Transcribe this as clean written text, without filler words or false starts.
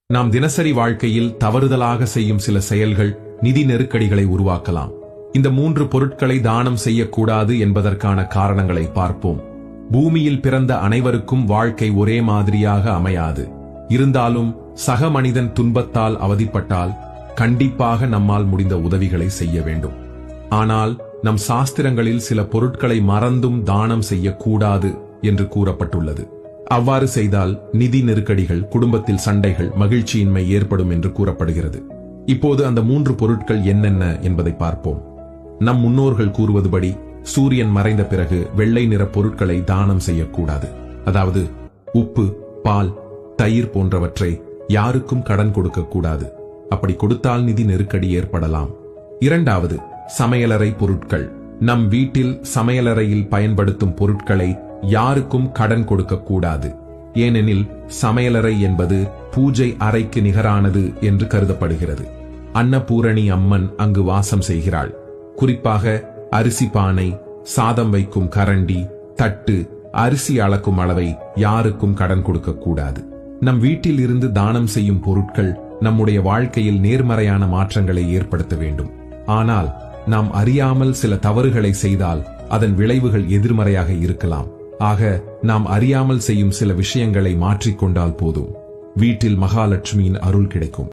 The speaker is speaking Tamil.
நாம் தினசரி வாழ்க்கையில் தவறுதலாக செய்யும் சில செயல்கள் நிதி நெருக்கடிகளை உருவாக்கலாம். இந்த 3 பொருட்களை தானம் செய்யக்கூடாது என்பதற்கான காரணங்களை பார்ப்போம். பூமியில் பிறந்த அனைவருக்கும் வாழ்க்கை ஒரே மாதிரியாக அமையாது. இருந்தாலும் சக மனிதன் துன்பத்தால் அவதிப்பட்டால் கண்டிப்பாக நம்மால் முடிந்த உதவிகளை செய்ய வேண்டும். ஆனால் நம் சாஸ்திரங்களில் சில பொருட்களை மறந்தும் தானம் செய்யக்கூடாது என்று கூறப்பட்டுள்ளது. அவ்வாறு செய்தால் நிதி நெருக்கடிகள், குடும்பத்தில் சண்டைகள், மகிழ்ச்சியின்மை ஏற்படும் என்று கூறப்படுகிறது. இப்போது அந்த 3 பொருட்கள் என்னென்ன என்பதை பார்ப்போம். நம் முன்னோர்கள் கூறுவதுபடி சூரியன் மறைந்த பிறகு வெள்ளை நிற பொருட்களை தானம் செய்யக்கூடாது. அதாவது உப்பு, பால், தயிர் போன்றவற்றை யாருக்கும் கடன் கொடுக்கக்கூடாது. அப்படி கொடுத்தால் நிதி நெருக்கடி ஏற்படலாம். 2வது, சமையலறை பொருட்கள். நம் வீட்டில் சமையலறையில் பயன்படுத்தும் பொருட்களை யாருக்கும் கடன் கொடுக்கக்கூடாது. ஏனெனில் சமையலறை என்பது பூஜை அறைக்கு நிகரானது என்று கருதப்படுகிறது. அன்னபூரணி அம்மன் அங்கு வாசம் செய்கிறாள். குறிப்பாக அரிசி பானை, சாதம் வைக்கும் கரண்டி, தட்டு, அரிசி அளக்கும் அளவை யாருக்கும் கடன் கொடுக்கக்கூடாது. நம் வீட்டில் இருந்து தானம் செய்யும் பொருட்கள் நம்முடைய வாழ்க்கையில் நேர்மறையான மாற்றங்களை ஏற்படுத்த வேண்டும். ஆனால் நாம் அறியாமல் சில தவறுகளை செய்தால் அதன் விளைவுகள் எதிர்மறையாக இருக்கலாம். ஆக நாம் அறியாமல் செய்யும் சில விஷயங்களை மாற்றிக்கொண்டால் போதும், வீட்டில் மகாலட்சுமியின் அருள் கிடைக்கும்.